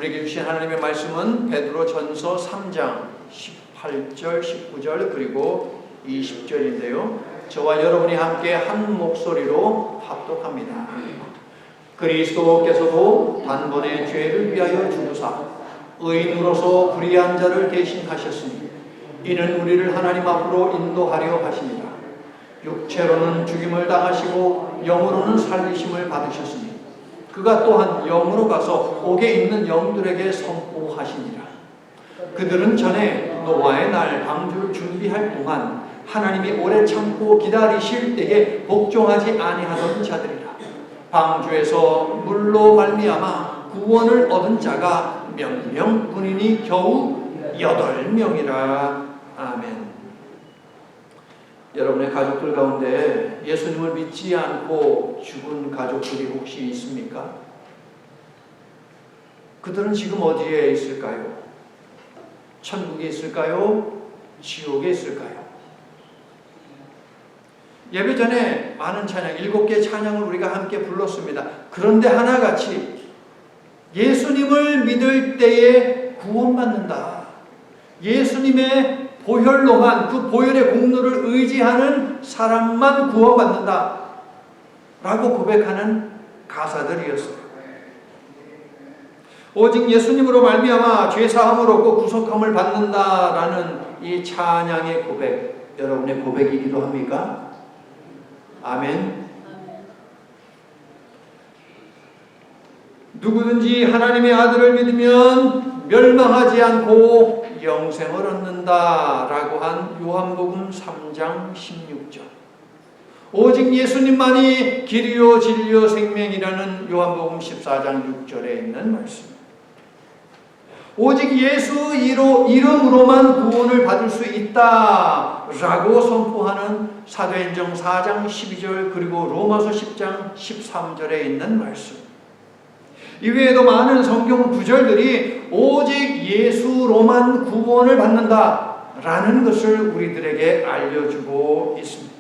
우리에게 주신 하나님의 말씀은 베드로전서 3장 18절, 19절 그리고 20절인데요. 저와 여러분이 함께 한 목소리로 합독합니다. 그리스도께서도 단번에 죄를 위하여 죽으사 의인으로서 불의한 자를 대신하셨으니 이는 우리를 하나님 앞으로 인도하려 하십니다. 육체로는 죽임을 당하시고 영으로는 살리심을 받으셨으니 그가 또한 영으로 가서 옥에 있는 영들에게 선포하시니라. 그들은 전에 노아의 날 방주를 준비할 동안 하나님이 오래 참고 기다리실 때에 복종하지 아니하던 자들이라. 방주에서 물로 말미암아 구원을 얻은 자가 몇 명뿐이니 겨우 8명이라. 아멘. 여러분의 가족들 가운데 예수님을 믿지 않고 죽은 가족들이 혹시 있습니까? 그들은 지금 어디에 있을까요? 천국에 있을까요? 지옥에 있을까요? 예배 전에 많은 찬양, 7개 찬양을 우리가 함께 불렀습니다. 그런데 하나같이 예수님을 믿을 때에 구원받는다. 예수님의 보혈로만, 그 보혈의 공로를 의지하는 사람만 구원받는다 라고 고백하는 가사들이었어요. 오직 예수님으로 말미암아 죄사함을 얻고 구속함을 받는다라는 이 찬양의 고백, 여러분의 고백이기도 합니까? 아멘. 누구든지 하나님의 아들을 믿으면 멸망하지 않고 영생을 얻는다 라고 한 요한복음 3장 16절. 오직 예수님만이 길이요 진리요 생명이라는 요한복음 14장 6절에 있는 말씀. 오직 예수 이름으로만 구원을 받을 수 있다 라고 선포하는 사도행전 4장 12절 그리고 로마서 10장 13절에 있는 말씀. 이외에도 많은 성경 구절들이 오직 예수로만 구원을 받는다라는 것을 우리들에게 알려주고 있습니다.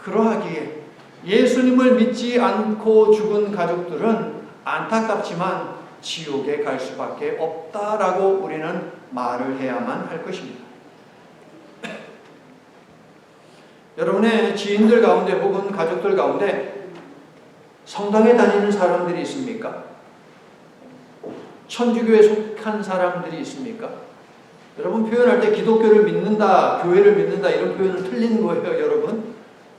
그러하기에 예수님을 믿지 않고 죽은 가족들은 안타깝지만 지옥에 갈 수밖에 없다라고 우리는 말을 해야만 할 것입니다. 여러분의 지인들 가운데 혹은 가족들 가운데 성당에 다니는 사람들이 있습니까? 천주교에 속한 사람들이 있습니까? 여러분 표현할 때 기독교를 믿는다, 교회를 믿는다 이런 표현은 틀린 거예요, 여러분.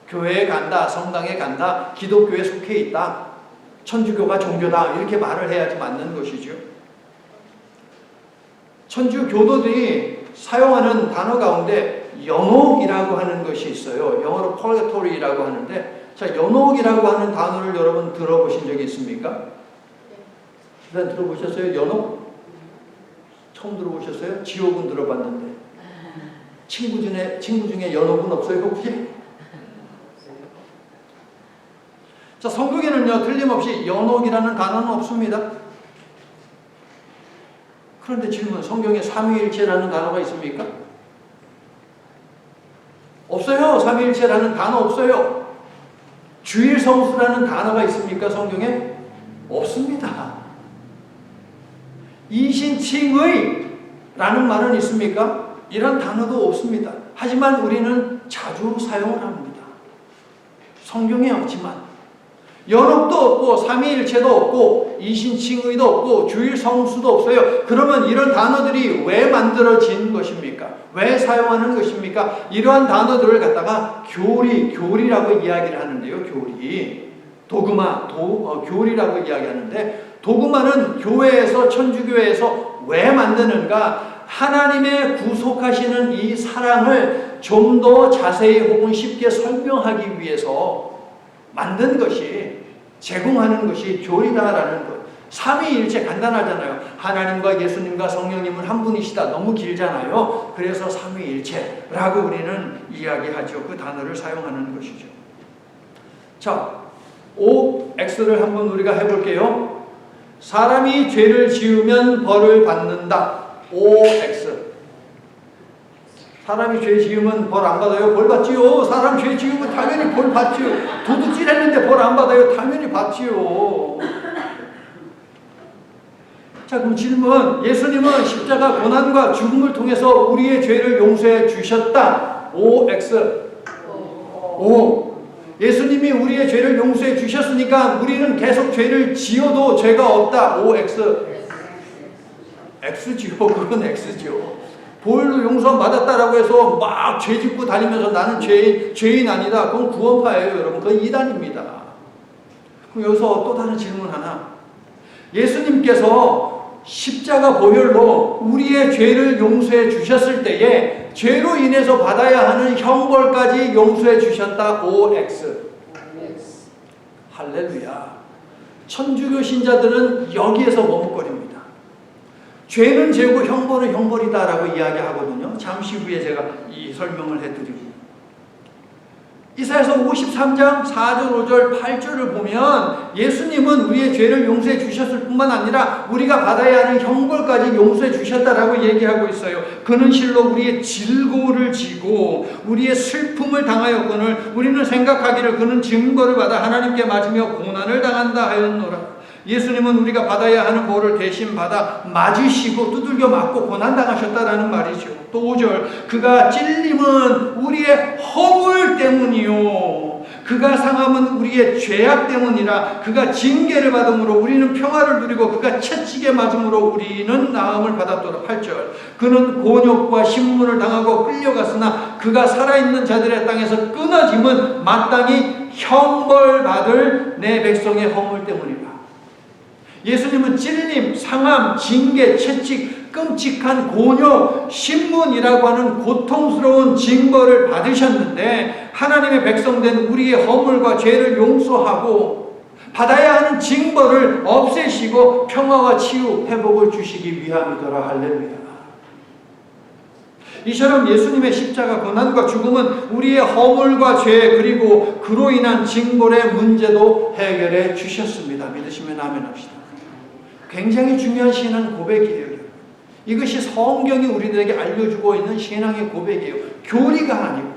교회에 간다, 성당에 간다, 기독교에 속해 있다, 천주교가 종교다 이렇게 말을 해야지 맞는 것이죠. 천주 교도들이 사용하는 단어 가운데 연옥이라고 하는 것이 있어요. 영어로 purgatory라고 하는데, 자, 연옥이라고 하는 단어를 여러분 들어보신 적이 있습니까? 일단 들어보셨어요? 연옥? 처음 들어보셨어요? 지옥은 들어봤는데. 친구 중에 연옥은 없어요, 혹시? 자, 성경에는요, 틀림없이 연옥이라는 단어는 없습니다. 그런데 질문, 성경에 삼위일체라는 단어가 있습니까? 없어요. 삼위일체라는 단어 없어요. 주일성수라는 단어가 있습니까? 성경에? 없습니다. 이신칭의라는 말은 있습니까? 이런 단어도 없습니다. 하지만 우리는 자주 사용을 합니다. 성경에 없지만 연옥도 없고 삼위일체도 없고 이신칭의도 없고 주일성수도 없어요. 그러면 이런 단어들이 왜 만들어진 것입니까? 왜 사용하는 것입니까? 이러한 단어들을 갖다가 교리라고 이야기를 하는데요. 도그마, 교리라고 이야기하는데, 도그마는 교회에서, 천주교회에서 왜 만드는가? 하나님의 구속하시는 이 사랑을 좀 더 자세히 혹은 쉽게 설명하기 위해서 만든 것이, 제공하는 것이 교리다라는 것. 삼위일체 간단하잖아요. 하나님과 예수님과 성령님은 한 분이시다. 너무 길잖아요. 그래서 삼위일체라고 우리는 이야기하죠. 그 단어를 사용하는 것이죠. 자, OX를 한번 우리가 해볼게요. 사람이 죄를 지으면 벌을 받는다. OX. 사람이 죄 지으면 벌 안 받아요? 벌 받지요. 사람 죄 지으면 당연히 벌 받지요. 도둑질 했는데 벌 안 받아요? 당연히 받지요. 자, 그럼 질문. 예수님은 십자가 고난과 죽음을 통해서 우리의 죄를 용서해 주셨다. OX. O. 예수님이 우리의 죄를 용서해 주셨으니까 우리는 계속 죄를 지어도 죄가 없다. OX. X지요. 그건 X지요. 보혈로 용서 받았다라고 해서 막 죄 짓고 다니면서 나는 죄인 아니다. 그건 구원파예요, 여러분. 그건 이단입니다. 그럼 여기서 또 다른 질문 하나. 예수님께서 십자가 보혈로 우리의 죄를 용서해 주셨을 때에 죄로 인해서 받아야 하는 형벌까지 용서해 주셨다. OX. 할렐루야. 천주교 신자들은 여기에서 머뭇거립니다. 죄는 죄고 형벌은 형벌이다라고 이야기하거든요. 잠시 후에 제가 이 설명을 해드립니다. 이사야서 53장 4절, 5절, 8절을 보면 예수님은 우리의 죄를 용서해 주셨을 뿐만 아니라 우리가 받아야 하는 형벌까지 용서해 주셨다라고 얘기하고 있어요. 그는 실로 우리의 질고를 지고 우리의 슬픔을 당하였거늘 우리는 생각하기를 그는 증거를 받아 하나님께 맞으며 고난을 당한다 하였노라. 예수님은 우리가 받아야 하는 벌을 대신 받아 맞으시고 두들겨 맞고 고난당하셨다라는 말이죠. 또 5절, 그가 찔림은 우리의 허물 때문이요 그가 상함은 우리의 죄악 때문이라. 그가 징계를 받음으로 우리는 평화를 누리고 그가 채찍에 맞음으로 우리는 나음을 받았도다. 8절, 그는 곤욕과 신문을 당하고 끌려갔으나 그가 살아있는 자들의 땅에서 끊어짐은 마땅히 형벌받을 내 백성의 허물 때문이라. 예수님은 찔림, 상함, 징계, 채찍, 끔찍한 곤욕, 신문이라고 하는 고통스러운 징벌을 받으셨는데 하나님의 백성된 우리의 허물과 죄를 용서하고 받아야 하는 징벌을 없애시고 평화와 치유, 회복을 주시기 위함이더라. 할렐루야. 이처럼 예수님의 십자가 고난과 죽음은 우리의 허물과 죄 그리고 그로 인한 징벌의 문제도 해결해 주셨습니다. 믿으시면 아멘 합시다. 굉장히 중요한 신앙 고백이에요. 이것이 성경이 우리들에게 알려주고 있는 신앙의 고백이에요. 교리가 아니고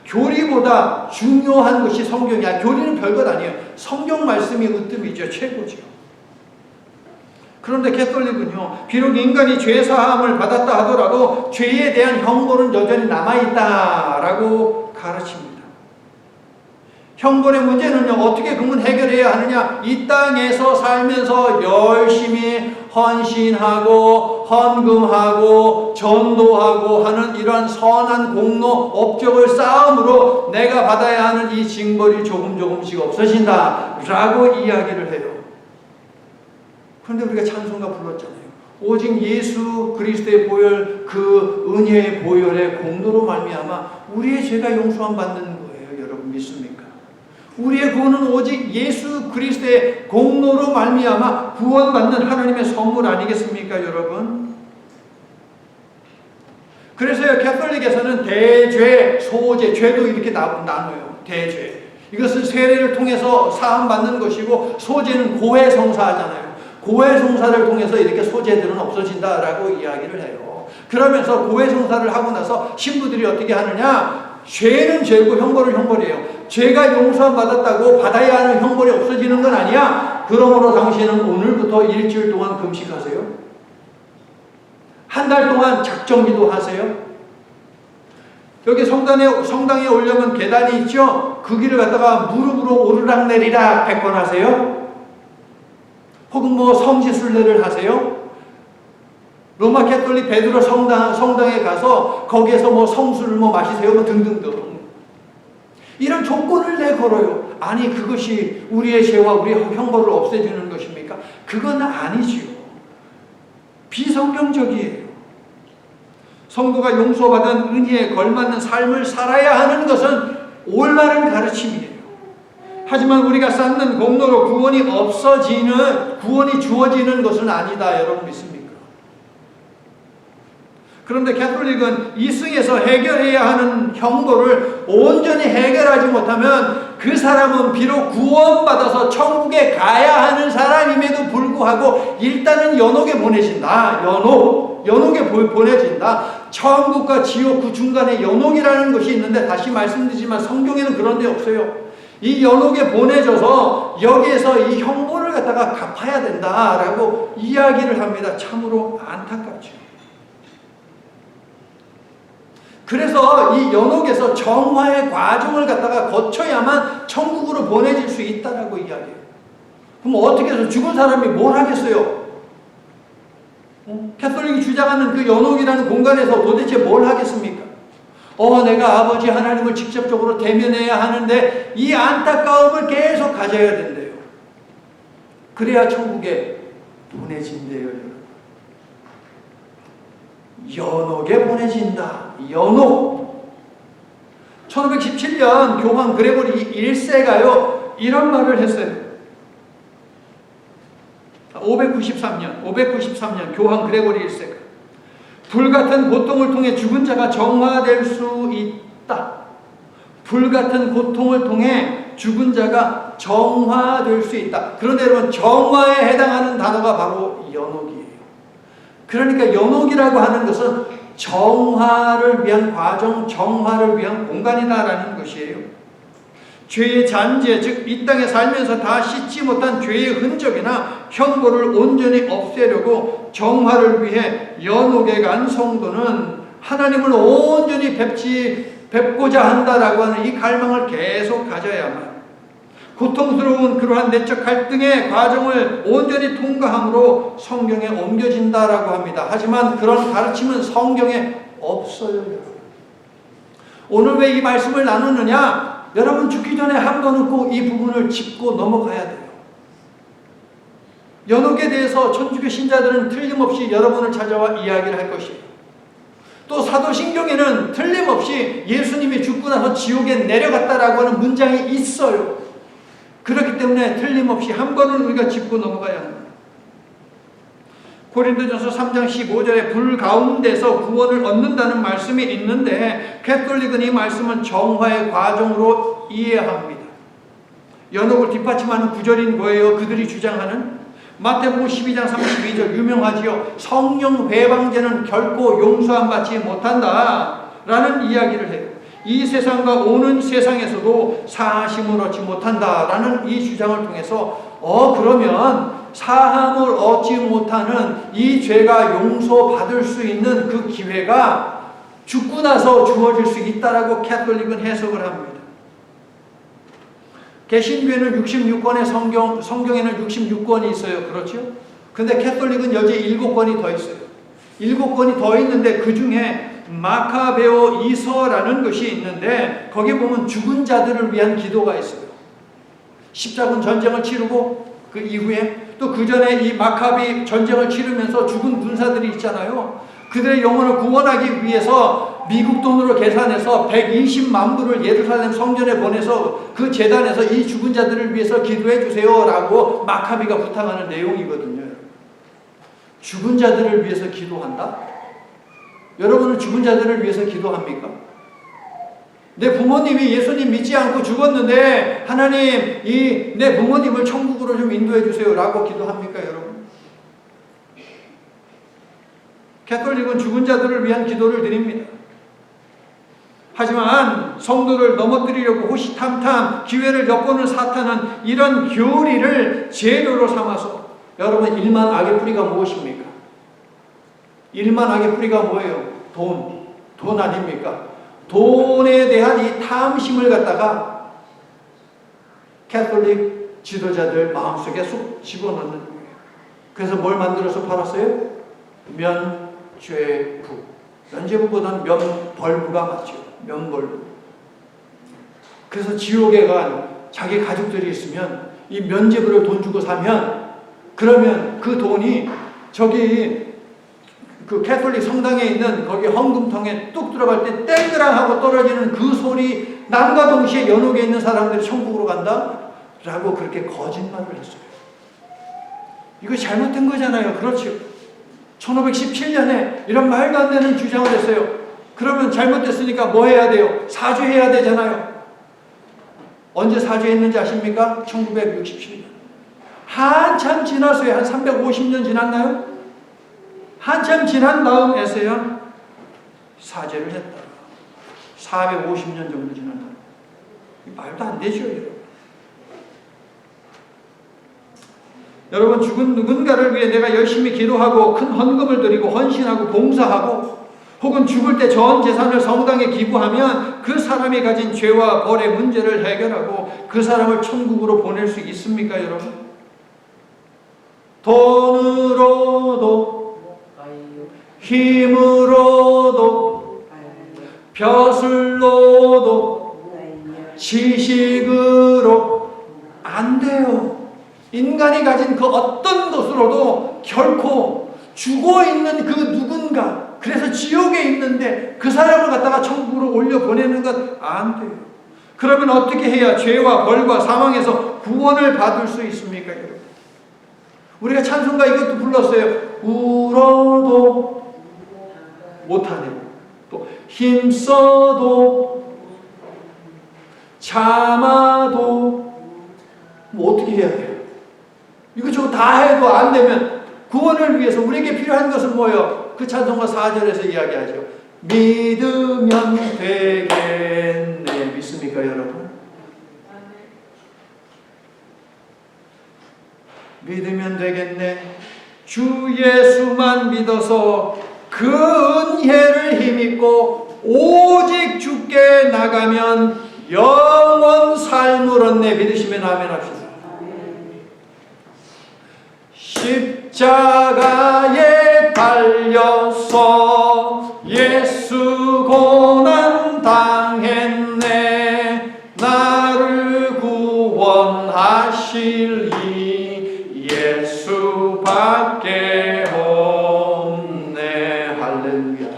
교리보다 중요한 것이 성경이야. 교리는 별것 아니에요. 성경 말씀이 으뜸이죠. 최고죠. 그런데 가톨릭은요, 비록 인간이 죄 사함을 받았다 하더라도 죄에 대한 형벌은 여전히 남아있다라고 가르칩니다. 형벌의 문제는요, 어떻게 그러면 해결해야 하느냐? 이 땅에서 살면서 열심히 헌신하고 헌금하고 전도하고 하는 이러한 선한 공로 업적을 쌓음으로 내가 받아야 하는 이 징벌이 조금씩 없어진다 라고 이야기를 해요. 그런데 우리가 찬송가 불렀잖아요. 오직 예수 그리스도의 보혈, 그 은혜의 보혈의 공로로 말미암아 우리의 죄가 용서함 받는 거예요. 여러분 믿습니까? 우리의 구원은 오직 예수 그리스도의 공로로 말미암아 구원받는 하나님의 선물 아니겠습니까, 여러분? 그래서요, 가톨릭에서는 대죄, 소죄, 죄도 이렇게 나눠요. 대죄. 이것은 세례를 통해서 사함받는 것이고, 소죄는 고해성사하잖아요. 고해성사를 통해서 이렇게 소죄들은 없어진다라고 이야기를 해요. 그러면서 고해성사를 하고 나서 신부들이 어떻게 하느냐? 죄는 죄고 형벌은 형벌이에요. 죄가 용서 받았다고 받아야 하는 형벌이 없어지는 건 아니야. 그러므로 당신은 오늘부터 일주일 동안 금식하세요. 한 달 동안 작정기도 하세요. 여기 성당에 오려면 계단이 있죠. 그 길을 갖다가 무릎으로 오르락내리락 100번 하세요. 혹은 뭐 성지순례를 하세요. 로마 가톨릭 베드로 성당에 가서 거기에서 뭐 성수를 뭐 마시세요. 뭐 등등등. 이런 조건을 내걸어요. 아니, 그것이 우리의 죄와 우리의 형벌을 없애주는 것입니까? 그건 아니지요. 비성경적이에요. 성도가 용서받은 은혜에 걸맞는 삶을 살아야 하는 것은 올바른 가르침이에요. 하지만 우리가 쌓는 공로로 구원이 주어지는 것은 아니다. 여러분 믿습니까? 그런데 가톨릭은 이승에서 해결해야 하는 형벌을 온전히 해결하지 못하면 그 사람은 비록 구원받아서 천국에 가야 하는 사람임에도 불구하고 일단은 연옥에 보내진다. 연옥에 보내진다. 천국과 지옥 그 중간에 연옥이라는 것이 있는데 다시 말씀드리지만 성경에는 그런 데 없어요. 이 연옥에 보내져서 여기에서 이 형벌을 갖다가 갚아야 된다라고 이야기를 합니다. 참으로 안타깝죠. 그래서 이 연옥에서 정화의 과정을 갖다가 거쳐야만 천국으로 보내질 수 있다라고 이야기해요. 그럼 어떻게 해서 죽은 사람이 뭘 하겠어요? 캐톨릭이 주장하는 그 연옥이라는 공간에서 도대체 뭘 하겠습니까? 내가 아버지 하나님을 직접적으로 대면해야 하는데 이 안타까움을 계속 가져야 된대요. 그래야 천국에 보내진대요, 여러분. 연옥에 보내진다. 연옥. 1517년 교황 그레고리 1세가요 이런 말을 했어요. 593년 교황 그레고리 1세가 불같은 고통을 통해 죽은 자가 정화될 수 있다. 불같은 고통을 통해 죽은 자가 정화될 수 있다. 그런데 여러분, 정화에 해당하는 단어가 바로 연옥이에요. 그러니까 연옥이라고 하는 것은 정화를 위한 과정, 정화를 위한 공간이다라는 것이에요. 죄의 잔재, 즉 이 땅에 살면서 다 씻지 못한 죄의 흔적이나 형벌을 온전히 없애려고 정화를 위해 연옥에 간 성도는 하나님을 온전히 뵙고자 한다라고 하는 이 갈망을 계속 가져야만 고통스러운 그러한 내적 갈등의 과정을 온전히 통과함으로 성경에 옮겨진다라고 합니다. 하지만 그런 가르침은 성경에 없어요. 오늘 왜 이 말씀을 나누느냐? 여러분, 죽기 전에 한 번은 꼭 이 부분을 짚고 넘어가야 돼요. 연옥에 대해서 천주교 신자들은 틀림없이 여러분을 찾아와 이야기를 할 것이에요. 또 사도신경에는 틀림없이 예수님이 죽고 나서 지옥에 내려갔다라고 하는 문장이 있어요. 그렇기 때문에 틀림없이 한 번은 우리가 짚고 넘어가야 합니다. 고린도전서 3장 15절에 불 가운데서 구원을 얻는다는 말씀이 있는데 캐톨릭은 이 말씀은 정화의 과정으로 이해합니다. 연옥을 뒷받침하는 구절인 거예요. 그들이 주장하는 마태복음 12장 32절 유명하지요. 성령 회방제는 결코 용서함 받지 못한다 라는 이야기를 해요. 이 세상과 오는 세상에서도 사하심을 얻지 못한다라는 이 주장을 통해서 그러면 사함을 얻지 못하는 이 죄가 용서받을 수 있는 그 기회가 죽고 나서 주어질 수 있다라고 캐톨릭은 해석을 합니다. 개신교에는 66권의 성경에는 66권이 있어요. 그렇죠? 근데 캐톨릭은 여기에 7권이 더 있어요. 7권이 더 있는데 그 중에 마카베오 이서라는 것이 있는데 거기 보면 죽은 자들을 위한 기도가 있어요. 십자군 전쟁을 치르고 그 이후에 또 그 전에 이 마카비 전쟁을 치르면서 죽은 군사들이 있잖아요. 그들의 영혼을 구원하기 위해서 미국 돈으로 계산해서 120만 불을 예루살렘 성전에 보내서 그 재단에서 이 죽은 자들을 위해서 기도해 주세요 라고 마카비가 부탁하는 내용이거든요. 죽은 자들을 위해서 기도한다? 여러분은 죽은 자들을 위해서 기도합니까? 내 부모님이 예수님 믿지 않고 죽었는데 하나님 내 부모님을 천국으로 좀 인도해 주세요 라고 기도합니까 여러분? 캐톨릭은 죽은 자들을 위한 기도를 드립니다. 하지만 성도를 넘어뜨리려고 호시탐탐 기회를 엿보는 사탄은 이런 교리를 재료로 삼아서 여러분 일만 악의 뿌리가 무엇입니까? 일만 악의 뿌리가 뭐예요? 돈 아닙니까? 돈에 대한 이 탐심을 갖다가 캐톨릭 지도자들 마음속에 쏙 집어넣는 거예요. 그래서 뭘 만들어서 팔았어요? 면죄부. 면죄부보다는 면벌부가 맞죠. 면벌부. 그래서 지옥에 간 자기 가족들이 있으면 이 면죄부를 돈 주고 사면 그러면 그 돈이 저기 그 캐톨릭 성당에 있는 거기 헌금통에 뚝 들어갈 때 땡그랑 하고 떨어지는 그 소리 남과 동시에 연옥에 있는 사람들이 천국으로 간다? 라고 그렇게 거짓말을 했어요. 이거 잘못된 거잖아요. 그렇죠. 1517년에 이런 말도 안 되는 주장을 했어요. 그러면 잘못됐으니까 뭐 해야 돼요? 사죄해야 되잖아요. 언제 사죄했는지 아십니까? 1967년. 한참 지났어요. 한 350년 지났나요? 한참 지난 다음에서야 사죄를 했다. 450년 정도 지난 다음. 말도 안 되죠, 여러분. 여러분, 죽은 누군가를 위해 내가 열심히 기도하고 큰 헌금을 드리고 헌신하고 봉사하고 혹은 죽을 때 전 재산을 성당에 기부하면 그 사람이 가진 죄와 벌의 문제를 해결하고 그 사람을 천국으로 보낼 수 있습니까, 여러분? 돈으로도 힘으로도 벼슬로도 지식으로 안 돼요. 인간이 가진 그 어떤 것으로도 결코 죽어있는 그 누군가, 그래서 지옥에 있는데 그 사람을 갖다가 천국으로 올려보내는 것 안 돼요. 그러면 어떻게 해야 죄와 벌과 사망에서 구원을 받을 수 있습니까, 여러분? 우리가 찬송가 이것도 불렀어요. 울어도 못하네요. 또 힘써도 참아도 뭐 어떻게 해야 돼요? 이것저것 다 해도 안 되면 구원을 위해서 우리에게 필요한 것은 뭐예요? 그 찬송가 4절에서 이야기하죠. 믿으면 되겠네. 믿습니까, 여러분? 믿으면 되겠네. 주 예수만 믿어서 그 은혜를 힘입고 오직 주께 나가면 영원 삶을 얻네. 믿으시면 아멘 합시다. 십자가에 달려서 예수 고난 당했네. 나를 구원하실 이 예수밖에 없네. 할렐루야.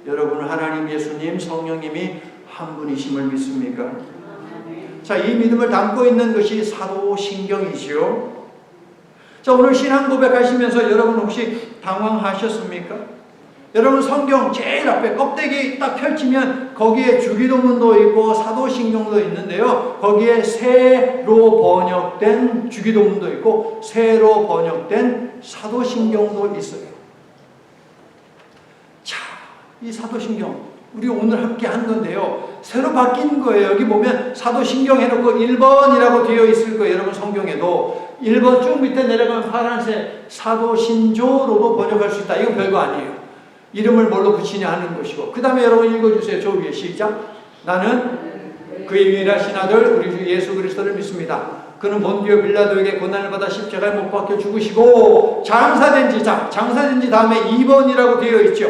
여러분, 하나님 예수님 성령님이 한 분이심을 믿습니까? 자, 이 믿음을 담고 있는 것이 사도신경이지요. 자, 오늘 신앙 고백하시면서 여러분 혹시 당황하셨습니까? 여러분, 성경 제일 앞에 껍데기 딱 펼치면 거기에 주기도문도 있고 사도신경도 있는데요. 거기에 새로 번역된 주기도문도 있고 새로 번역된 사도신경도 있어요. 자, 이 사도신경 우리 오늘 함께 한 건데요. 새로 바뀐 거예요. 여기 보면 사도신경 해놓고 1번이라고 되어 있을 거예요. 여러분, 성경에도 1번 쭉 밑에 내려가면 파란색 사도신조로도 번역할 수 있다. 이건 별거 아니에요. 이름을 뭘로 붙이냐 하는 것이고. 그 다음에 여러분 읽어주세요. 저 위에 시작. 나는 그의 유일하신 아들 우리 주 예수 그리스도를 믿습니다. 그는 본디오 빌라도에게 고난을 받아 십자가에 못 박혀 죽으시고 장사된 지, 장사된 지 다음에 2번이라고 되어 있죠.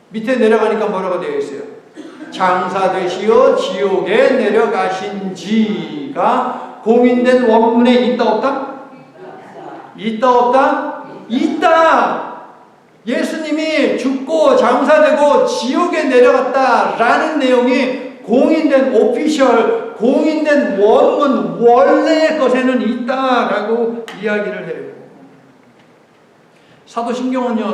밑에 내려가니까 뭐라고 되어 있어요? 장사되시어 지옥에 내려가신 지가 공인된 원문에 있다 없다? 있다 없다? 있다! 예수님이 죽고 장사되고 지옥에 내려갔다라는 내용이 공인된 오피셜, 공인된 원문, 원래의 것에는 있다라고 이야기를 해요. 사도신경은요,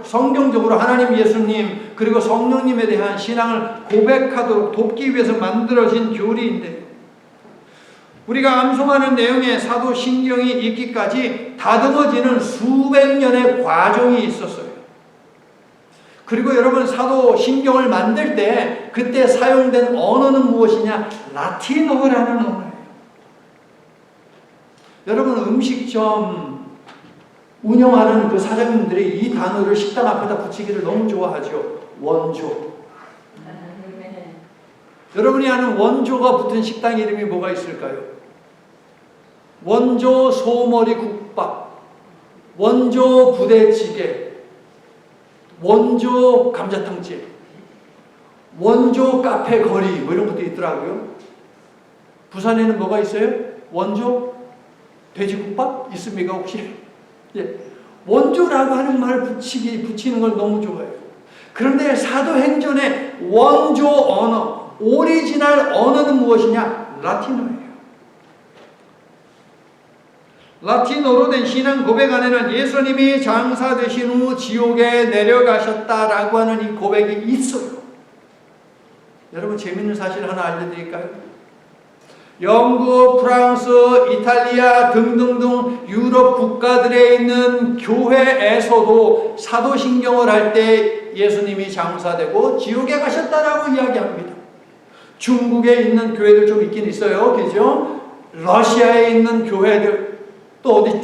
성경적으로 하나님 예수님 그리고 성령님에 대한 신앙을 고백하도록 돕기 위해서 만들어진 교리인데, 우리가 암송하는 내용에 사도신경이 있기까지 다듬어지는 수백 년의 과정이 있었어요. 그리고 여러분, 사도신경을 만들 때 그때 사용된 언어는 무엇이냐? 라틴어라는 언어예요. 여러분, 음식점 운영하는 그 사장님들이 이 단어를 식당 앞에다 붙이기를 너무 좋아하죠. 원조. 여러분이 아는 원조가 붙은 식당 이름이 뭐가 있을까요? 원조 소머리 국밥, 원조 부대찌개, 원조 감자탕집, 원조 카페 거리 뭐 이런 것도 있더라고요. 부산에는 뭐가 있어요? 원조 돼지국밥 있습니까 혹시? 예. 원조라고 하는 말을 붙이는 걸 너무 좋아해요. 그런데 사도행전의 원조 언어, 오리지널 언어는 무엇이냐? 라틴어예요. 라틴어로 된 신앙 고백 안에는 예수님이 장사되신 후 지옥에 내려가셨다라고 하는 이 고백이 있어요. 여러분, 재밌는 사실 하나 알려드릴까요? 영국, 프랑스, 이탈리아 등등등 유럽 국가들에 있는 교회에서도 사도신경을 할 때 예수님이 장사되고 지옥에 가셨다라고 이야기합니다. 중국에 있는 교회들 좀 있긴 있어요. 그죠? 러시아에 있는 교회들, 또 어디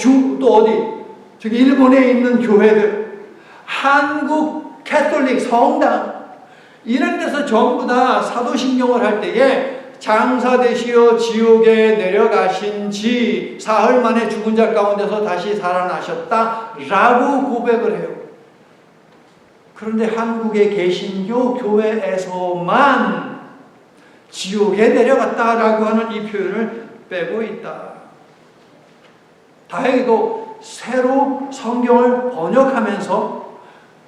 저기 일본에 있는 교회들, 한국 캐톨릭 성당 이런 데서 전부 다 사도신경을 할 때에 장사되시어 지옥에 내려가신 지 사흘 만에 죽은 자 가운데서 다시 살아나셨다라고 고백을 해요. 그런데 한국의 개신교 교회에서만 지옥에 내려갔다라고 하는 이 표현을 빼고 있다. 다행히도 새로 성경을 번역하면서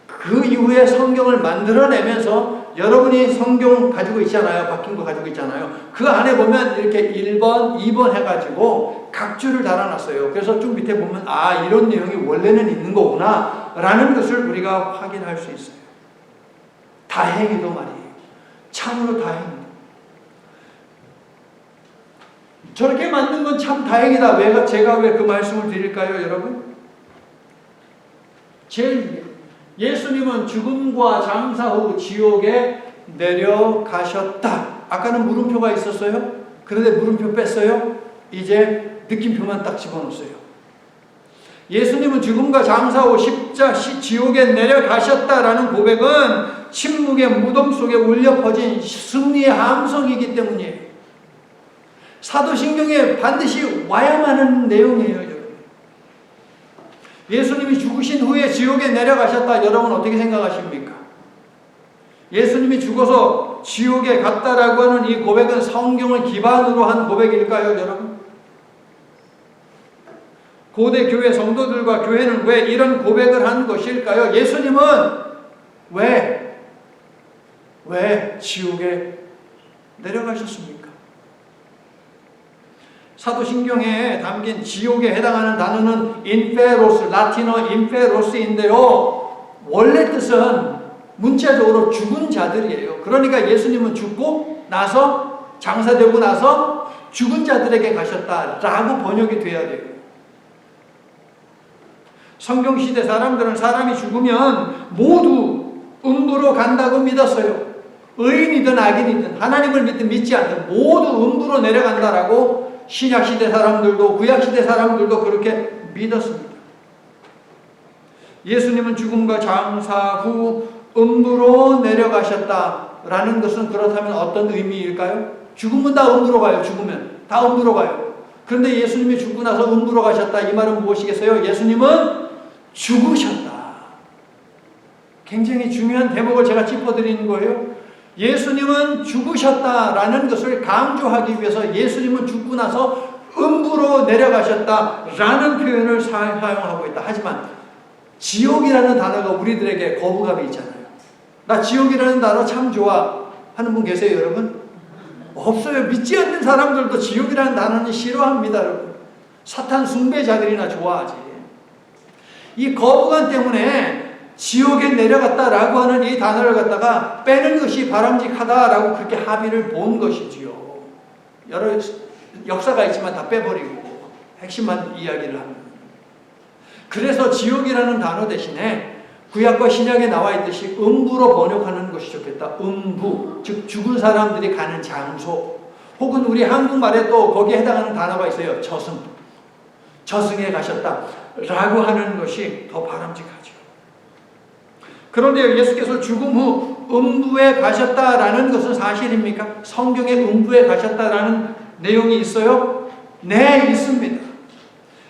그 이후에 성경을 만들어내면서 여러분이 성경 가지고 있잖아요. 바뀐 거 가지고 있잖아요. 그 안에 보면 이렇게 1번, 2번 해가지고 각주를 달아놨어요. 그래서 좀 밑에 보면 아, 이런 내용이 원래는 있는 거구나 라는 것을 우리가 확인할 수 있어요. 다행히도 말이에요. 참으로 다행입니다. 저렇게 만든 건 참 다행이다. 제가 왜 그 말씀을 드릴까요, 여러분? 예수님은 죽음과 장사 후 지옥에 내려가셨다. 아까는 물음표가 있었어요. 그런데 물음표 뺐어요. 이제 느낌표만 딱 집어넣었어요. 예수님은 죽음과 장사 후 지옥에 내려가셨다라는 고백은 침묵의 무덤 속에 울려 퍼진 승리의 함성이기 때문이에요. 사도신경에 반드시 와야만 하는 내용이에요, 여러분. 예수님이 죽으신 후에 지옥에 내려가셨다. 여러분 어떻게 생각하십니까? 예수님이 죽어서 지옥에 갔다라고 하는 이 고백은 성경을 기반으로 한 고백일까요, 여러분? 고대 교회 성도들과 교회는 왜 이런 고백을 한 것일까요? 예수님은 왜 지옥에 내려가셨습니까? 사도신경에 담긴 지옥에 해당하는 단어는 인페로스, 라틴어 인페로스인데요. 원래 뜻은 문자적으로 죽은 자들이에요. 그러니까 예수님은 죽고 나서 장사되고 나서 죽은 자들에게 가셨다라고 번역이 돼야 돼요. 성경시대 사람들은 사람이 죽으면 모두 음부로 간다고 믿었어요. 의인이든 악인이든 하나님을 믿든 믿지 않든 모두 음부로 내려간다라고 신약시대 사람들도 구약시대 사람들도 그렇게 믿었습니다. 예수님은 죽음과 장사 후 음부로 내려가셨다라는 것은 그렇다면 어떤 의미일까요? 죽으면 다 음부로 가요. 죽으면 다 음부로 가요. 그런데 예수님이 죽고 나서 음부로 가셨다. 이 말은 무엇이겠어요? 예수님은 죽으셨다. 굉장히 중요한 대목을 제가 짚어드리는 거예요. 예수님은 죽으셨다라는 것을 강조하기 위해서 예수님은 죽고 나서 음부로 내려가셨다라는 표현을 사용하고 있다. 하지만 지옥이라는 단어가 우리들에게 거부감이 있잖아요. 나 지옥이라는 단어 참 좋아 하는 분 계세요, 여러분? 없어요. 믿지 않는 사람들도 지옥이라는 단어는 싫어합니다, 여러분. 사탄 숭배자들이나 좋아하지. 이 거부감 때문에 지옥에 내려갔다라고 하는 이 단어를 갖다가 빼는 것이 바람직하다라고 그렇게 합의를 본 것이지요. 여러 역사가 있지만 다 빼버리고 핵심만 이야기를 합니다. 그래서 지옥이라는 단어 대신에 구약과 신약에 나와 있듯이 음부로 번역하는 것이 좋겠다. 음부, 즉 죽은 사람들이 가는 장소. 혹은 우리 한국말에 또 거기에 해당하는 단어가 있어요. 저승에 가셨다라고 하는 것이 더 바람직하죠. 그런데 예수께서 죽음 후 음부에 가셨다라는 것은 사실입니까? 성경에 음부에 가셨다라는 내용이 있어요? 네, 있습니다.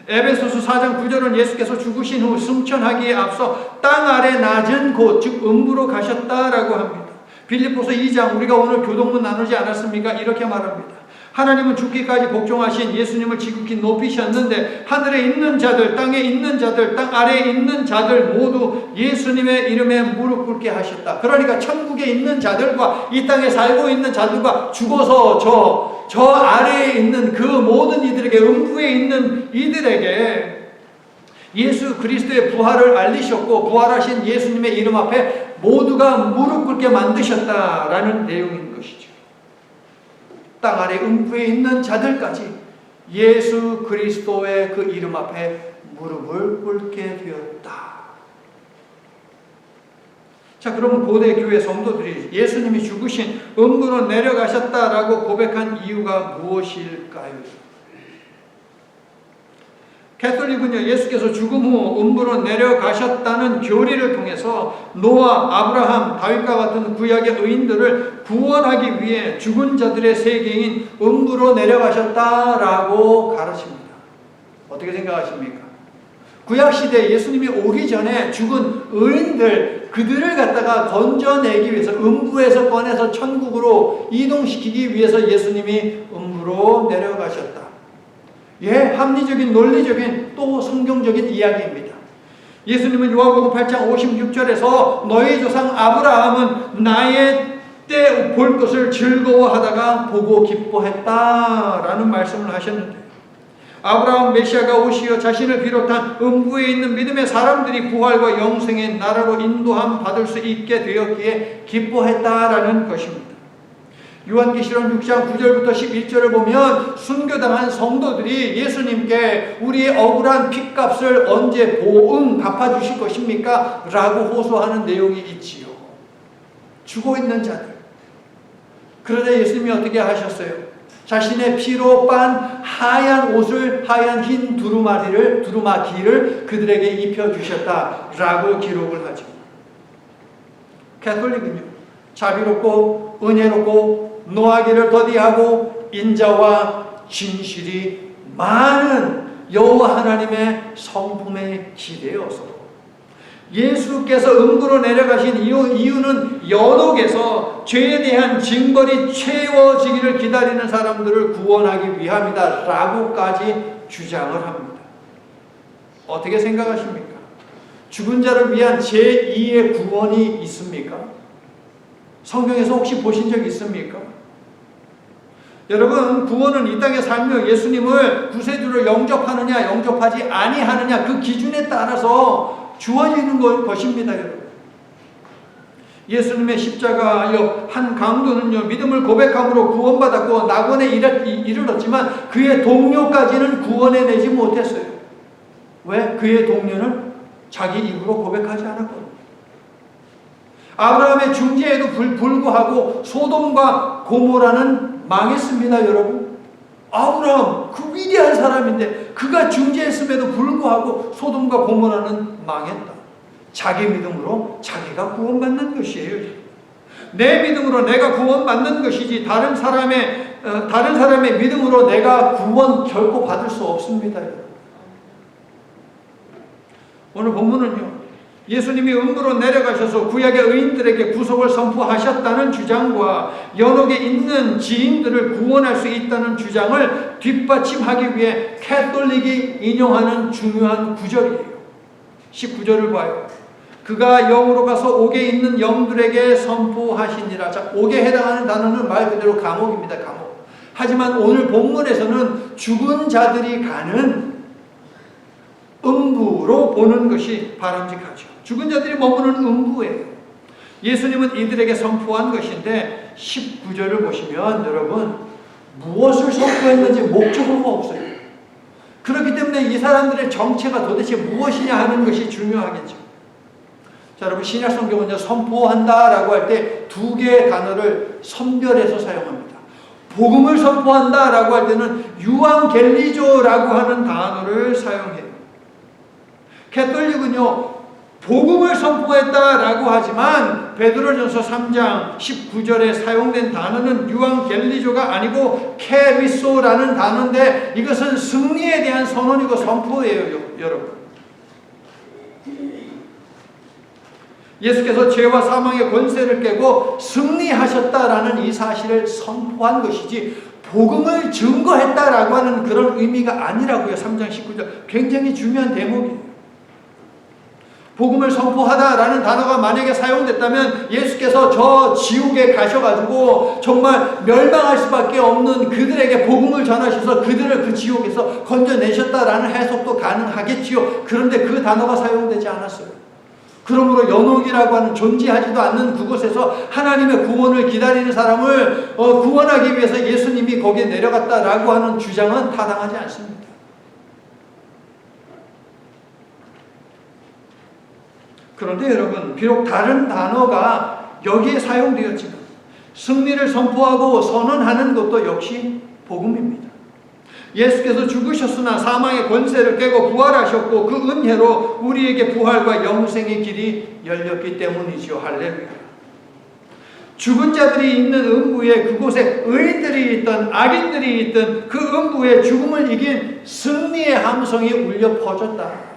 에베소서 4장 9절은 예수께서 죽으신 후 승천하기에 앞서 땅 아래 낮은 곳, 즉 음부로 가셨다라고 합니다. 빌립보서 2장, 우리가 오늘 교동문 나누지 않았습니까? 이렇게 말합니다. 하나님은 죽기까지 복종하신 예수님을 지극히 높이셨는데 하늘에 있는 자들, 땅에 있는 자들, 땅 아래에 있는 자들 모두 예수님의 이름에 무릎 꿇게 하셨다. 그러니까 천국에 있는 자들과 이 땅에 살고 있는 자들과 죽어서 저 아래에 있는 그 모든 이들에게, 음부에 있는 이들에게 예수 그리스도의 부활을 알리셨고 부활하신 예수님의 이름 앞에 모두가 무릎 꿇게 만드셨다라는 내용인 것이죠. 땅 아래 음부에 있는 자들까지 예수 그리스도의 그 이름 앞에 무릎을 꿇게 되었다. 자, 그러면 고대 교회 성도들이 예수님이 죽으신 음부로 내려가셨다라고 고백한 이유가 무엇일까요? 캐톨릭은요, 예수께서 죽음 후 음부로 내려가셨다는 교리를 통해서 노아, 아브라함, 다윗과 같은 구약의 의인들을 구원하기 위해 죽은 자들의 세계인 음부로 내려가셨다라고 가르칩니다. 어떻게 생각하십니까? 구약시대에 예수님이 오기 전에 죽은 의인들, 그들을 갖다가 건져내기 위해서 음부에서 꺼내서 천국으로 이동시키기 위해서 예수님이 음부로 내려가셨다. 예, 합리적인, 논리적인, 또 성경적인 이야기입니다. 예수님은 요한복음 8장 56절에서 너희 조상 아브라함은 나의 때 볼 것을 즐거워하다가 보고 기뻐했다라는 말씀을 하셨는데, 아브라함 메시아가 오시어 자신을 비롯한 음부에 있는 믿음의 사람들이 부활과 영생의 나라로 인도함 받을 수 있게 되었기에 기뻐했다라는 것입니다. 요한계시록 6장 9절부터 11절을 보면 순교당한 성도들이 예수님께 우리의 억울한 핏값을 언제 갚아주실 것입니까? 라고 호소하는 내용이 있지요. 죽어 있는 자들. 그러자 예수님이 어떻게 하셨어요? 자신의 피로 빤 하얀 옷을, 하얀 흰 두루마기를 그들에게 입혀주셨다라고 기록을 하죠. 캐톨릭은요, 자비롭고 은혜롭고 노하기를 더디하고 인자와 진실이 많은 여호와 하나님의 성품에 기대어서 예수께서 음부로 내려가신 이유는 연옥에서 죄에 대한 징벌이 채워지기를 기다리는 사람들을 구원하기 위함이다 라고까지 주장을 합니다. 어떻게 생각하십니까? 죽은 자를 위한 제2의 구원이 있습니까? 성경에서 혹시 보신 적 있습니까? 여러분, 구원은 이 땅에 살며 예수님을 구세주로 영접하느냐 영접하지 아니하느냐 그 기준에 따라서 주어지는 것입니다. 여러분, 예수님의 십자가여 한 강도는요, 믿음을 고백함으로 구원받았고 낙원에 이르렀지만 그의 동료까지는 구원해내지 못했어요. 왜? 그의 동료는 자기 입으로 고백하지 않았거든요. 아브라함의 중재에도 불구하고 소돔과 고모라는 망했습니다. 여러분, 아브라함 그 위대한 사람인데 그가 중재했음에도 불구하고 소돔과 고모라는 망했다. 자기 믿음으로 자기가 구원받는 것이에요. 내 믿음으로 내가 구원받는 것이지 다른 사람의 믿음으로 내가 구원 결코 받을 수 없습니다. 오늘 본문은요, 예수님이 음부로 내려가셔서 구약의 의인들에게 구속을 선포하셨다는 주장과 연옥에 있는 지인들을 구원할 수 있다는 주장을 뒷받침하기 위해 캐톨릭이 인용하는 중요한 구절이에요. 19절을 봐요. 그가 영으로 가서 옥에 있는 영들에게 선포하시니라. 자, 옥에 해당하는 단어는 말 그대로 감옥입니다. 감옥. 하지만 오늘 본문에서는 죽은 자들이 가는 음부로 보는 것이 바람직하죠. 죽은 자들이 머무는 음부예요. 예수님은 이들에게 선포한 것인데 19절을 보시면 여러분, 무엇을 선포했는지 목적어가 없어요. 그렇기 때문에 이 사람들의 정체가 도대체 무엇이냐 하는 것이 중요하겠죠. 자, 여러분, 신약 성경은요, 선포한다라고 할 때 두 개의 단어를 선별해서 사용합니다. 복음을 선포한다라고 할 때는 유앙겔리조라고 하는 단어를 사용해요. 캐톨릭은요, 복음을 선포했다라고 하지만 베드로전서 3장 19절에 사용된 단어는 유앙겔리조가 아니고 케리소라는 단어인데 이것은 승리에 대한 선언이고 선포예요. 여러분, 예수께서 죄와 사망의 권세를 깨고 승리하셨다라는 이 사실을 선포한 것이지 복음을 증거했다라고 하는 그런 의미가 아니라고요. 3장 19절 굉장히 중요한 대목이에요. 복음을 선포하다라는 단어가 만약에 사용됐다면 예수께서 저 지옥에 가셔가지고 정말 멸망할 수밖에 없는 그들에게 복음을 전하셔서 그들을 그 지옥에서 건져내셨다라는 해석도 가능하겠지요. 그런데 그 단어가 사용되지 않았어요. 그러므로 연옥이라고 하는 존재하지도 않는 그곳에서 하나님의 구원을 기다리는 사람을 구원하기 위해서 예수님이 거기에 내려갔다라고 하는 주장은 타당하지 않습니다. 그런데 여러분, 비록 다른 단어가 여기에 사용되었지만 승리를 선포하고 선언하는 것도 역시 복음입니다. 예수께서 죽으셨으나 사망의 권세를 깨고 부활하셨고 그 은혜로 우리에게 부활과 영생의 길이 열렸기 때문이죠. 할렐루야. 죽은 자들이 있는 음부에 그곳에 의인들이 있던 악인들이 있던 그 음부에 죽음을 이긴 승리의 함성이 울려 퍼졌다.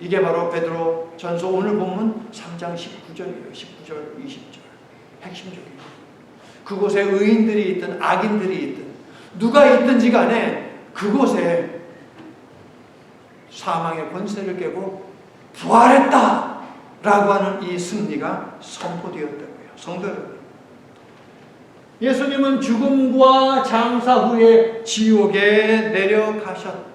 이게 바로 베드로 전서 오늘 본문 3장 19절이에요. 19절, 20절. 핵심적이에요. 그곳에 의인들이 있든 악인들이 있든 누가 있든지 간에 그곳에 사망의 권세를 깨고 부활했다 라고 하는 이 승리가 선포되었다고요. 성도 여러분, 예수님은 죽음과 장사 후에 지옥에 내려가셨다.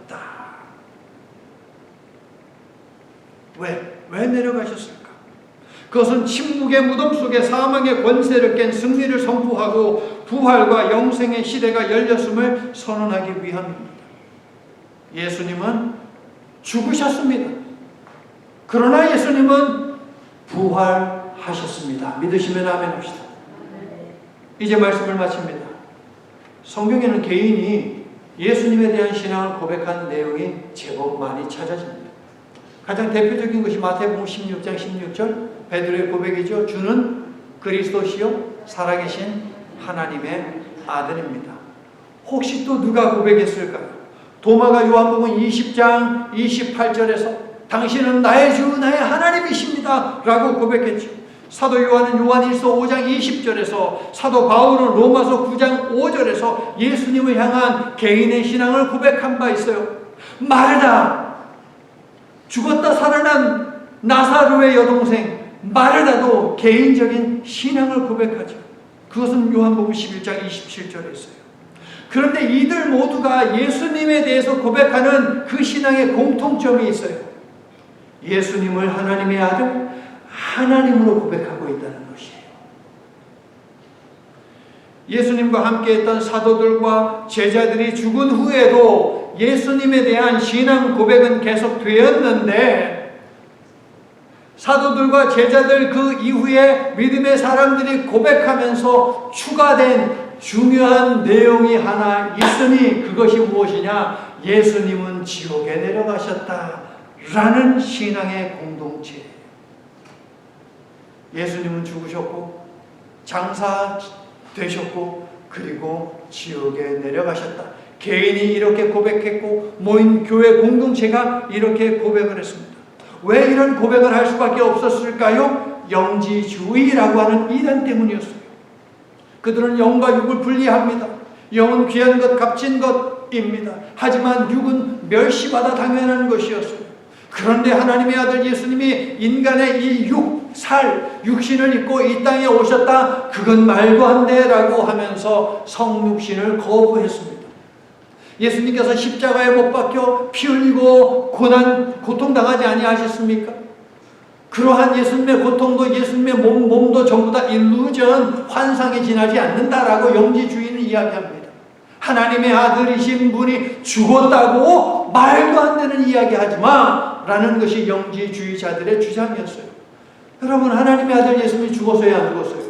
왜 내려가셨을까? 그것은 침묵의 무덤 속에 사망의 권세를 깬 승리를 선포하고 부활과 영생의 시대가 열렸음을 선언하기 위함입니다. 예수님은 죽으셨습니다. 그러나 예수님은 부활하셨습니다. 믿으시면 아멘 합시다. 이제 말씀을 마칩니다. 성경에는 개인이 예수님에 대한 신앙을 고백한 내용이 제법 많이 찾아집니다. 가장 대표적인 것이 마태복음 16장 16절 베드로의 고백이죠. 주는 그리스도시요 살아계신 하나님의 아들입니다. 혹시 또 누가 고백했을까요? 도마가 요한복음 20장 28절에서 당신은 나의 주 나의 하나님이십니다 라고 고백했죠. 사도 요한은 요한일서 5장 20절에서, 사도 바울은 로마서 9장 5절에서 예수님을 향한 개인의 신앙을 고백한 바 있어요. 마르다, 죽었다 살아난 나사로의 여동생 마르다도 개인적인 신앙을 고백하죠. 그것은 요한복음 11장 27절에 있어요. 그런데 이들 모두가 예수님에 대해서 고백하는 그 신앙의 공통점이 있어요. 예수님을 하나님의 아들, 하나님으로 고백하고 있다는 것이에요. 예수님과 함께 했던 사도들과 제자들이 죽은 후에도 예수님에 대한 신앙 고백은 계속 되었는데, 사도들과 제자들 그 이후에 믿음의 사람들이 고백하면서 추가된 중요한 내용이 하나 있으니 그것이 무엇이냐? 예수님은 지옥에 내려가셨다라는 신앙의 공동체. 예수님은 죽으셨고 장사 되셨고 그리고 지옥에 내려가셨다. 개인이 이렇게 고백했고 모인 교회 공동체가 이렇게 고백을 했습니다. 왜 이런 고백을 할 수밖에 없었을까요? 영지주의라고 하는 이단 때문이었어요. 그들은 영과 육을 분리합니다. 영은 귀한 것, 값진 것입니다. 하지만 육은 멸시받아 당연한 것이었어요. 그런데 하나님의 아들 예수님이 인간의 이 육신을 입고 이 땅에 오셨다. 그건 말도 안 돼라고 하면서 성육신을 거부했습니다. 예수님께서 십자가에 못 박혀 피 흘리고 고통당하지 아니하셨습니까? 그러한 예수님의 고통도 예수님의 몸도 전부 다 일루전, 환상에 지나지 않는다라고 영지주의는 이야기합니다. 하나님의 아들이신 분이 죽었다고 말도 안 되는 이야기 하지 마 라는 것이 영지주의자들의 주장이었어요. 여러분, 하나님의 아들 예수님이 죽었어요, 안 죽었어요?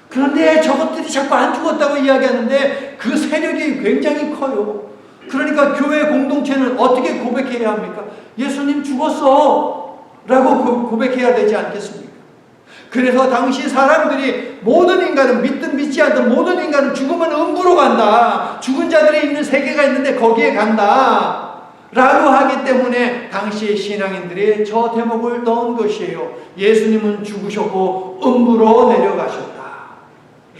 그런데 저것들이 자꾸 안 죽었다고 이야기하는데 그 세력이 굉장히 커요. 그러니까 교회 공동체는 어떻게 고백해야 합니까? 예수님 죽었어 라고 고백해야 되지 않겠습니까? 그래서 당시 사람들이 모든 인간은 믿든 믿지 않든 모든 인간은 죽으면 음부로 간다. 죽은 자들이 있는 세계가 있는데 거기에 간다 라고 하기 때문에 당시의 신앙인들이 저 대목을 넣은 것이에요. 예수님은 죽으셨고 음부로 내려가셨다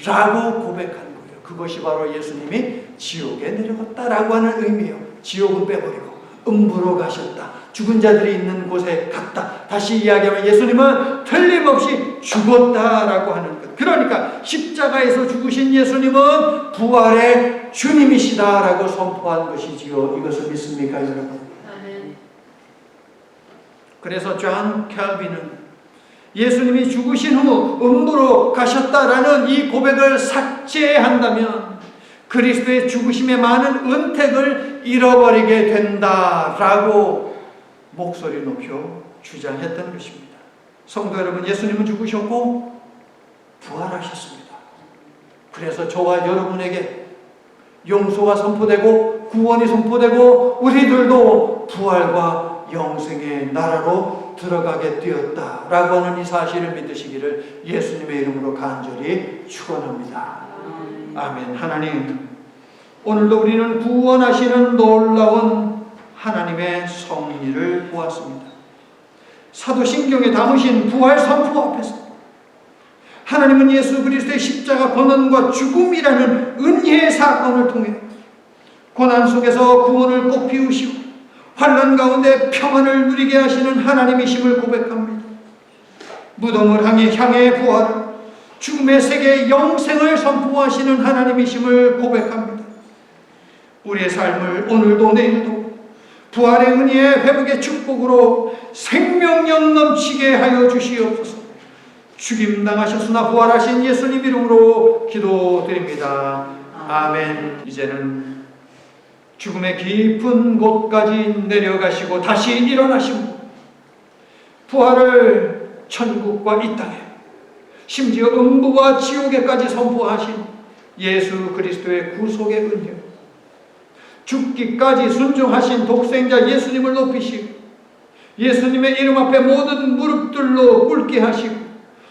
라고 고백한 거예요. 그것이 바로 예수님이 지옥에 내려갔다라고 하는 의미예요. 지옥은 빼버리고 음부로 가셨다. 죽은 자들이 있는 곳에 갔다. 다시 이야기하면 예수님은 틀림없이 죽었다라고 하는 것. 그러니까 십자가에서 죽으신 예수님은 부활의 주님이시다라고 선포한 것이지요. 이것을 믿습니까, 여러분? 그래서 존 캘빈은 예수님이 죽으신 후 음부로 가셨다라는 이 고백을 삭제한다면 그리스도의 죽으심의 많은 은택을 잃어버리게 된다라고 목소리 높여 주장했던 것입니다. 성도 여러분, 예수님은 죽으셨고 부활하셨습니다. 그래서 저와 여러분에게 용서가 선포되고 구원이 선포되고 우리들도 부활과 영생의 나라로 들어가게 되었다라고 하는 이 사실을 믿으시기를 예수님의 이름으로 간절히 축원합니다. 아멘. 하나님, 오늘도 우리는 구원하시는 놀라운 하나님의 섭리를 보았습니다. 사도신경에 담으신 부활 선포 앞에서 하나님은 예수 그리스도의 십자가 고난과 죽음이라는 은혜의 사건을 통해 고난 속에서 구원을 꽃피우시고 환난 가운데 평안을 누리게 하시는 하나님이심을 고백합니다. 무덤을 향해 부활을, 죽음의 세계의 영생을 선포하시는 하나님이심을 고백합니다. 우리의 삶을 오늘도 내일도 부활의 은혜의 회복의 축복으로 생명력 넘치게 하여 주시옵소서. 죽임당하셨으나 부활하신 예수님 이름으로 기도드립니다. 아멘. 이제는 죽음의 깊은 곳까지 내려가시고 다시 일어나시고 부활을 천국과 이 땅에 심지어 음부와 지옥에까지 선포하신 예수 그리스도의 구속의 은혜, 죽기까지 순종하신 독생자 예수님을 높이시고 예수님의 이름 앞에 모든 무릎들로 꿇게 하시고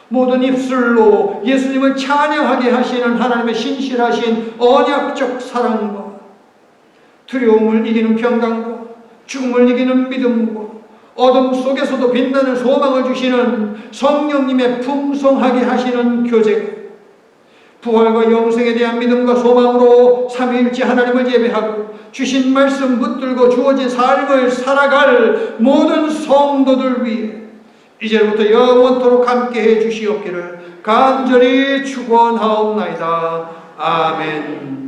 모든 입술로 예수님을 찬양하게 하시는 하나님의 신실하신 언약적 사랑과 두려움을 이기는 평강과 죽음을 이기는 믿음과 어둠 속에서도 빛나는 소망을 주시는 성령님의 풍성하게 하시는 교제, 부활과 영생에 대한 믿음과 소망으로 삼위일체 하나님을 예배하고 주신 말씀 붙들고 주어진 삶을 살아갈 모든 성도들 위해 이제부터 영원토록 함께해 주시옵기를 간절히 축원하옵나이다. 아멘.